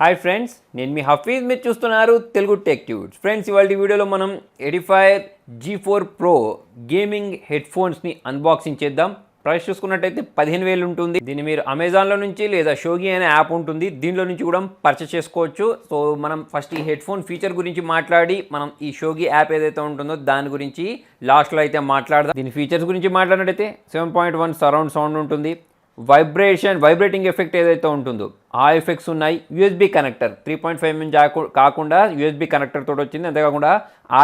Hi friends, నేను మీ హఫీజ్. మీరు చూస్తున్నారు తెలుగు టెక్ ట్యూబ్స్. ఫ్రెండ్స్, ఇవాళ వీడియోలో మనం ఎడిఫైర్ G4 Pro గేమింగ్ హెడ్ ఫోన్స్ని అన్బాక్సింగ్ చేద్దాం. ప్రైస్ చూసుకున్నట్టయితే 15,000 ఉంటుంది. దీన్ని మీరు అమెజాన్లో నుంచి లేదా షోగీ అనే యాప్ ఉంటుంది, దీనిలో నుంచి కూడా పర్చేస్ చేసుకోవచ్చు. సో మనం ఫస్ట్ ఈ హెడ్ ఫోన్ ఫీచర్ గురించి మాట్లాడి మనం ఈ షోగీ యాప్ ఏదైతే ఉంటుందో దాని గురించి లాస్ట్లో అయితే మాట్లాడదాం. దీని ఫీచర్స్ గురించి మాట్లాడినట్టయితే 7.1 సరౌండ్ సౌండ్ ఉంటుంది. వైబ్రేటింగ్ ఎఫెక్ట్ ఏదైతే ఉంటుందో ఆ ఎఫెక్ట్స్ ఉన్నాయి. యూఎస్బీ కనెక్టర్ 3.5mm కాకుండా యూఎస్బీ కనెక్టర్ తోటి వచ్చింది. అంతేకాకుండా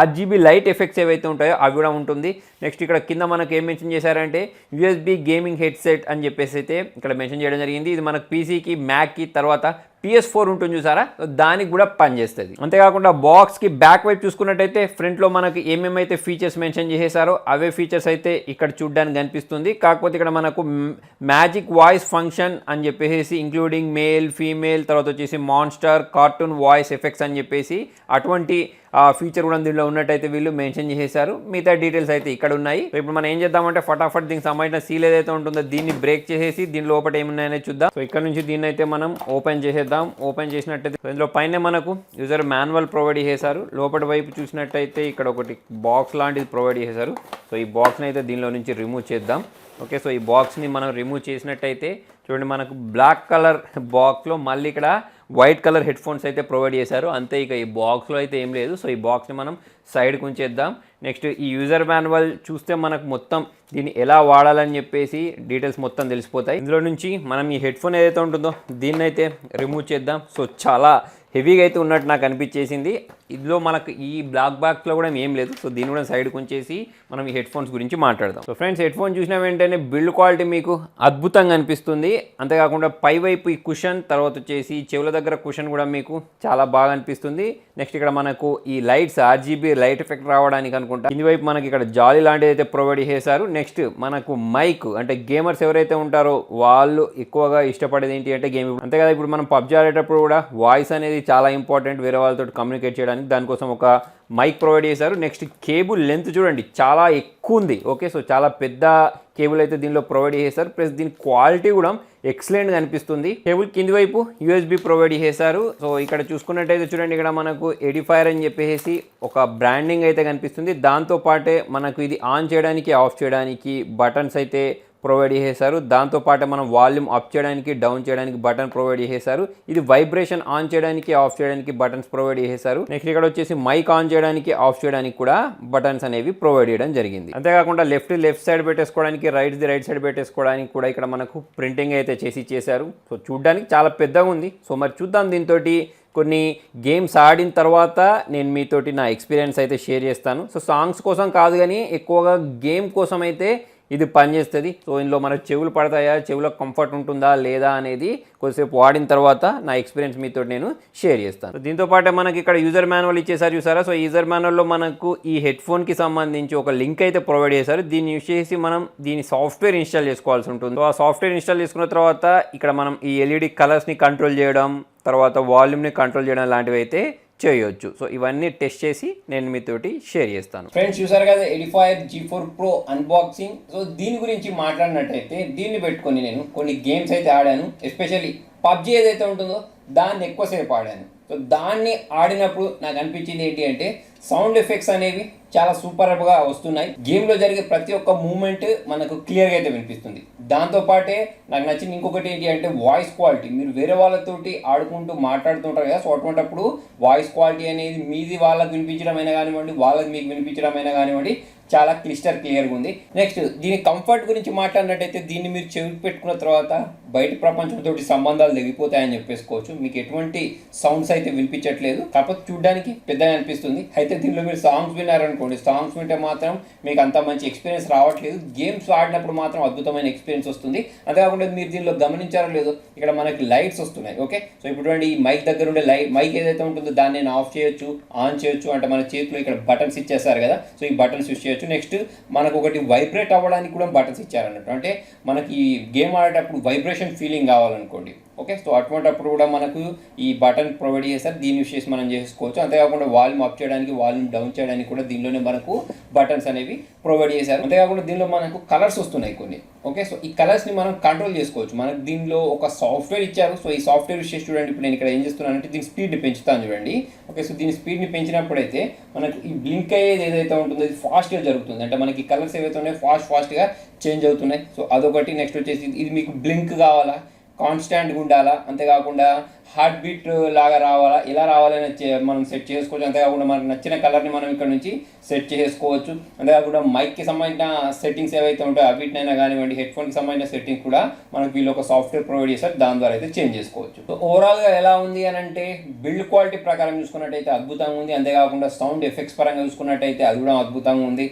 RGB లైట్ ఎఫెక్ట్స్ ఏవైతే ఉంటాయో అవి కూడా ఉంటుంది. నెక్స్ట్ ఇక్కడ కింద మనకు ఏం మెన్షన్ చేశారంటే యూఎస్బీ గేమింగ్ హెడ్సెట్ అని చెప్పేసి అయితే ఇక్కడ మెన్షన్ చేయడం జరిగింది. ఇది మనకు పీసీకి, మ్యాక్కి, తర్వాత PS4 ఉంటుంది చూసారా, దానికి కూడా పనిచేస్తుంది. అంతేకాకుండా బాక్స్కి బ్యాక్ వైపు చూసుకున్నట్టయితే ఫ్రంట్లో మనకి ఏమేమైతే ఫీచర్స్ మెన్షన్ చేశారో అవే ఫీచర్స్ అయితే ఇక్కడ చూడడానికి కనిపిస్తుంది. కాకపోతే ఇక్కడ మనకు మ్యాజిక్ వాయిస్ ఫంక్షన్ అని చెప్పేసి ఇంక్లూడింగ్ మేల్, ఫీమేల్, తర్వాత వచ్చేసి మాన్స్టర్, కార్టూన్ వాయిస్ ఎఫెక్ట్స్ అని చెప్పేసి అటువంటి ఫీచర్ కూడా దీనిలో ఉన్నట్టయితే వీళ్ళు మెన్షన్ చేశారు. మిగతా డీటెయిల్స్ అయితే ఇక్కడ ఉన్నాయి. ఇప్పుడు మనం ఏం చేద్దామంటే ఫటాఫట్ దీనికి సంబంధించిన సీల్ ఏదైతే ఉంటుందో దీన్ని బ్రేక్ చేసేసి దీని లోపల ఏమున్నాయనే చూద్దాం. సో ఇక్కడ నుంచి దీన్ని అయితే మనం ఓపెన్ చేసేద్దాం. ఓపెన్ చేసినట్టయితే ఇందులో పైన మనకు యూజర్ మాన్యువల్ ప్రొవైడ్ చేశారు. లోపల వైపు చూసినట్టయితే ఇక్కడ ఒకటి బాక్స్ లాంటిది ప్రొవైడ్ చేశారు. సో ఈ బాక్స్ని అయితే దీనిలో నుంచి రిమూవ్ చేద్దాం. ఓకే, సో ఈ బాక్స్ని మనం రిమూవ్ చేసినట్టయితే చూడండి, మనకు బ్లాక్ కలర్ బాక్స్లో మళ్ళీ ఇక్కడ వైట్ కలర్ హెడ్ ఫోన్స్ అయితే ప్రొవైడ్ చేశారు. అంతే, ఇక ఈ బాక్స్లో అయితే ఏం లేదు. సో ఈ బాక్స్ని మనం సైడ్కి ఉంచేద్దాం. నెక్స్ట్ ఈ యూజర్ మాన్యువల్ చూస్తే మనకు మొత్తం దీన్ని ఎలా వాడాలని చెప్పేసి డీటెయిల్స్ మొత్తం తెలిసిపోతాయి. ఇందులో నుంచి మనం ఈ హెడ్ ఫోన్ ఏదైతే ఉంటుందో దీన్ని అయితే రిమూవ్ చేద్దాం. సో చాలా హెవీగా అయితే ఉన్నట్టు నాకు అనిపించేసింది. ఇందులో మనకు ఈ బ్లాక్ బాక్స్లో కూడా ఏం లేదు. సో దీన్ని కూడా సైడ్కి ఉంచేసి మనం ఈ హెడ్ ఫోన్స్ గురించి మాట్లాడదాం. సో ఫ్రెండ్స్, హెడ్ ఫోన్ చూసిన వెంటనే బిల్డ్ క్వాలిటీ మీకు అద్భుతంగా అనిపిస్తుంది. అంతేకాకుండా పై వైపు ఈ కుషన్, తర్వాత వచ్చేసి చెవుల దగ్గర కుషన్ కూడా మీకు చాలా బాగా అనిపిస్తుంది. నెక్స్ట్ ఇక్కడ మనకు ఈ లైట్స్ RGB లైట్ ఎఫెక్ట్ రావడానికి అనుకుంటా కింది వైపు మనకి ఇక్కడ జాలీ లాంటిది అయితే ప్రొవైడ్ చేశారు. నెక్స్ట్ మనకు మైక్, అంటే గేమర్స్ ఎవరైతే ఉంటారో వాళ్ళు ఎక్కువగా ఇష్టపడేది ఏంటి అంటే గేమ్. అంతే కదా, ఇప్పుడు మనం PUBG ఆడేటప్పుడు కూడా వాయిస్ అనేది చాలా ఇంపార్టెంట్ వేరే వాళ్ళతో కమ్యూనికేట్ చేయడానికి. దానికోసం ఒక మైక్ ప్రొవైడ్ చేశారు. నెక్స్ట్ కేబుల్ లెంత్ చూడండి, చాలా ఎక్కువ ఉంది. ఓకే, సో చాలా పెద్ద కేబుల్ అయితే దీనిలో ప్రొవైడ్ చేశారు. ప్లస్ దీని క్వాలిటీ కూడా ఎక్సలెంట్గా అనిపిస్తుంది. కేబుల్ కింది వైపు USB ప్రొవైడ్ చేశారు. సో ఇక్కడ చూసుకున్నట్టయితే చూడండి, ఇక్కడ మనకు ఎడిఫైర్ అని చెప్పేసి ఒక బ్రాండింగ్ అయితే కనిపిస్తుంది. దాంతోపాటే మనకు ఇది ఆన్ చేయడానికి, ఆఫ్ చేయడానికి బటన్స్ అయితే ప్రొవైడ్ చేశారు. దాంతోపాటు మనం వాల్యూమ్ అప్ చేయడానికి, డౌన్ చేయడానికి బటన్ ప్రొవైడ్ చేశారు. ఇది వైబ్రేషన్ ఆన్ చేయడానికి, ఆఫ్ చేయడానికి బటన్స్ ప్రొవైడ్ చేశారు. నెక్స్ట్ ఇక్కడ వచ్చేసి మైక్ ఆన్ చేయడానికి, ఆఫ్ చేయడానికి కూడా బటన్స్ అనేవి ప్రొవైడ్ చేయడం జరిగింది. అంతేకాకుండా లెఫ్ట్ సైడ్ పెట్టేసుకోవడానికి, రైట్ సైడ్ పెట్టేసుకోవడానికి కూడా ఇక్కడ మనకు ప్రింటింగ్ అయితే చేశారు. సో చూడడానికి చాలా పెద్దగా ఉంది. సో మరి చూద్దాం, దీంతో కొన్ని గేమ్స్ ఆడిన తర్వాత నేను మీతోటి నా ఎక్స్పీరియన్స్ అయితే షేర్ చేస్తాను. సో సాంగ్స్ కోసం కాదు కానీ ఎక్కువగా గేమ్ కోసం అయితే ఇది పనిచేస్తుంది. సో ఇందులో మనకు చెవులు పడతాయా, చెవులో కంఫర్ట్ ఉంటుందా లేదా అనేది కొద్దిసేపు వాడిన తర్వాత నా ఎక్స్పీరియన్స్ మీతో నేను షేర్ చేస్తాను. దీంతో పాటు మనకి ఇక్కడ యూజర్ మాన్యువల్ ఇచ్చేసారు చూసారా. సో యూజర్ మాన్యువల్లో మనకు ఈ హెడ్ ఫోన్కి సంబంధించి ఒక లింక్ అయితే ప్రొవైడ్ చేశారు. దీన్ని యూజ్ చేసి మనం దీని సాఫ్ట్వేర్ ఇన్స్టాల్ చేసుకోవాల్సి ఉంటుంది. సో ఆ సాఫ్ట్వేర్ ఇన్స్టాల్ చేసుకున్న తర్వాత ఇక్కడ మనం ఈ LED కలర్స్ని కంట్రోల్ చేయడం, తర్వాత వాల్యూమ్ని కంట్రోల్ చేయడం లాంటివి అయితే చేయొచ్చు. సో ఇవన్నీ టెస్ట్ చేసి నేను మీతోటి షేర్ చేస్తాను. ఫ్రెండ్స్, చూసారు కదా ఎడిఫైర్ G4 Pro అన్బాక్సింగ్. సో దీని గురించి మాట్లాడినట్టయితే దీన్ని పెట్టుకొని నేను కొన్ని గేమ్స్ అయితే ఆడాను. ఎస్పెషల్లీ PUBG ఏదైతే ఉంటుందో దాన్ని ఎక్కువసేపు ఆడాను. సో దాన్ని ఆడినప్పుడు నాకు అనిపించింది ఏంటి అంటే సౌండ్ ఎఫెక్ట్స్ అనేవి చాలా సూపర్గా వస్తున్నాయి. గేమ్లో జరిగే ప్రతి ఒక్క మూమెంట్ మనకు క్లియర్గా అయితే వినిపిస్తుంది. దాంతోపాటే నాకు నచ్చింది ఇంకొకటి ఏంటి అంటే వాయిస్ క్వాలిటీ. మీరు వేరే వాళ్ళతోటి ఆడుకుంటూ మాట్లాడుతుంటారు కదా, సో అటువంటిప్పుడు వాయిస్ క్వాలిటీ అనేది మీది వాళ్ళకి వినిపించడం అయినా కానివ్వండి, వాళ్ళకి మీకు వినిపించడం అయినా కానివ్వండి, చాలా క్లియర్గా ఉంది. నెక్స్ట్ దీని కంఫర్ట్ గురించి మాట్లాడినట్టయితే దీన్ని మీరు చెవి పెట్టుకున్న తర్వాత బయట ప్రపంచంతో సంబంధాలు తెగిపోతాయని చెప్పేసుకోవచ్చు. మీకు ఎటువంటి సౌండ్స్ అయితే వినిపించట్లేదు, కాకపోతే చూడడానికి పెద్దగా అనిపిస్తుంది. అయితే దీనిలో మీరు సాంగ్స్ విన్నారనుకోండి, సాంగ్స్ వింటే మాత్రం మీకు అంత మంచి ఎక్స్పీరియన్స్ రావట్లేదు. గేమ్స్ ఆడినప్పుడు మాత్రం అద్భుతమైన ఎక్స్పీరియన్స్ వస్తుంది. అంతేకాకుండా మీరు దీనిలో గమనించారో లేదో ఇక్కడ మనకి లైట్స్ వస్తున్నాయి. ఓకే, సో ఇప్పుడు ఈ మైక్ దగ్గర ఉండే మైక్ ఏదైతే ఉంటుందో దాన్ని నేను ఆఫ్ చేయొచ్చు, ఆన్ చేయొచ్చు. అంటే మన చేతిలో ఇక్కడ బటన్స్ ఇచ్చేస్తారు కదా, సో ఈ బటన్స్ యూస్ చేయొచ్చు. నెక్స్ట్ మనకు ఒకటి వైబ్రేట్ అవ్వడానికి కూడా బటన్స్ ఇచ్చారన్నట్టు. అంటే మనకి గేమ్ ఆడేటప్పుడు వైబ్రేషన్ ఫీలింగ్ కావాలనుకోండి, ఓకే, సో అటువంటిప్పుడు కూడా మనకు ఈ బటన్ ప్రొవైడ్ చేస్తారు, దీన్ని యూస్ చేసి మనం చేసుకోవచ్చు. అంతేకాకుండా వాల్యూమ్ అప్ చేయడానికి వాల్యూమ్ డౌన్ చేయడానికి కూడా దీనిలోనే మనకు బటన్స్ అనేవి ప్రొవైడ్ చేశారు. అంతేకాకుండా దీనిలో మనకు కలర్స్ వస్తున్నాయి కొన్ని. ఓకే, సో ఈ కలర్స్ని మనం కంట్రోల్ చేసుకోవచ్చు. మనకు దీనిలో ఒక సాఫ్ట్వేర్ ఇచ్చారు. సో ఈ సాఫ్ట్వేర్ యూస్ చేసి చూడండి, ఇప్పుడు నేను ఇక్కడ ఏం చేస్తున్నానంటే దీని స్పీడ్ని పెంచుతాను చూడండి. ఓకే, సో దీని స్పీడ్ని పెంచినప్పుడైతే మనకి ఈ బ్లింక్ అయ్యేది ఏదైతే ఉంటుందో ఇది ఫాస్ట్గా జరుగుతుంది. అంటే మనకి కలర్స్ ఏవైతే ఉన్నాయో ఫాస్ట్గా చేంజ్ అవుతున్నాయి. సో అదొకటి. నెక్స్ట్ వచ్చేసి ఇది మీకు బ్లింక్ కావాలా, కాన్స్టాంట్గా ఉండాలా, అంతేకాకుండా హార్ట్ బీట్ లాగా రావాలా, ఇలా రావాలని మనం సెట్ చేసుకోవచ్చు. అంతేకాకుండా మనకు నచ్చిన కలర్ని మనం ఇక్కడ నుంచి సెట్ చేసుకోవచ్చు. అంతేకాకుండా మైక్కి సంబంధించిన సెట్టింగ్స్ ఏవైతే ఉంటాయో వీటినైనా కానివ్వండి, హెడ్ఫోన్కి సంబంధించిన సెట్టింగ్స్ కూడా మనకు వీళ్ళు ఒక సాఫ్ట్వేర్ ప్రొవైడ్ చేస్తారు, దాని ద్వారా అయితే చేంజ్ చేసుకోవచ్చు. సో ఓవరాల్గా ఎలా ఉంది అని అంటే బిల్డ్ క్వాలిటీ ప్రకారం చూసుకున్నట్టయితే అద్భుతంగా ఉంది. అంతేకాకుండా సౌండ్ ఎఫెక్ట్స్ పరంగా చూసుకున్నట్టయితే అది కూడా అద్భుతంగా ఉంది.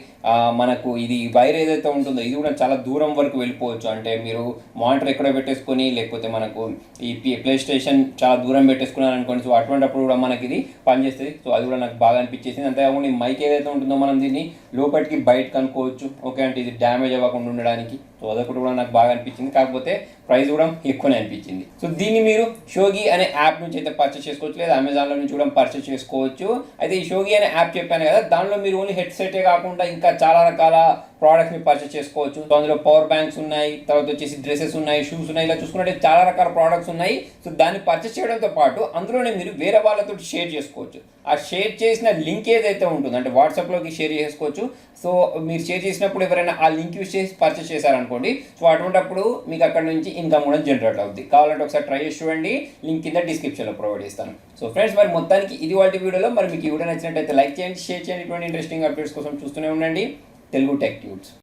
మనకు ఇది వైర్ ఏదైతే ఉంటుందో ఇది కూడా చాలా దూరం వరకు వెళ్ళిపోవచ్చు. అంటే మీరు మానిటర్ ఎక్కడో పెట్టేసుకొని, లేకపోతే మనకు ఈ ప్లే స్టేషన్ చాలా దూరం పెట్టేసుకున్నాను అనుకోండి, సో అటువంటిప్పుడు కూడా మనకి ఇది పనిచేస్తుంది. సో అది కూడా నాకు బాగా అనిపించేసింది. అంతేకాకుండా ఈ మైక్ ఏదైతే ఉంటుందో మనం దీన్ని లోపలికి బయటకు అనుకోవచ్చు. ఓకే, అంటే ఇది డ్యామేజ్ అవ్వకుండా ఉండడానికి. సో అదొకటి కూడా నాకు బాగా అనిపించింది. కాకపోతే ప్రైస్ కూడా ఎక్కువనే అనిపించింది. సో దీన్ని మీరు షోగీ అనే యాప్ నుంచి అయితే పర్చేస్ చేసుకోవచ్చు, లేదా అమెజాన్లో నుంచి కూడా పర్చేస్ చేసుకోవచ్చు. అయితే ఈ షోగీ అనే యాప్ చెప్పాను కదా, దానిలో మీరు ఓన్లీ హెడ్సెటే కాకుండా ఇంకా చాలా రకాల ప్రోడక్ట్స్ని పర్చేస్ చేసుకోవచ్చు. సో అందులో పవర్ బ్యాంక్స్ ఉన్నాయి, తర్వాత వచ్చేసి డ్రెస్సెస్ ఉన్నాయి, షూస్ ఉన్నాయి. ఇలా చూసుకున్నట్టే చాలా రకాల ప్రోడక్ట్స్ ఉన్నాయి. సో దాన్ని పర్చేస్ చేయడంతో పాటు అందులోనే మీరు వేరే వాళ్ళతో షేర్ చేసుకోవచ్చు. ఆ షేర్ చేసిన లింక్ ఏదైతే ఉంటుందో అంటే వాట్సాప్లోకి షేర్ చేసుకోవచ్చు. సో మీరు షేర్ చేసినప్పుడు ఎవరైనా ఆ లింక్ యూస్ చేసి పర్చేస్ చేశారనుకోండి, సో అటువంటిప్పుడు మీకు అక్కడ నుంచి ఇన్కమ్ కూడా జనరేట్ అవుతుంది. కావాలంటే ఒకసారి ట్రై చేసి చూడండి, లింక్ కింద డిస్క్రిప్షన్లో ప్రొవైడ్ చేస్తాను. సో ఫ్రెండ్స్, మరి మొత్తానికి ఇది వాటి వీడియోలో. మరి మీకు ఈ వీడియో నచ్చినట్టయితే లైక్ చేయండి, షేర్ చేయండి. ఇటువంటి ఇంట్రెస్టింగ్ అప్డేట్స్ కోసం చూస్తూనే ఉండండి తెలుగు టెక్ ట్యూట్స్.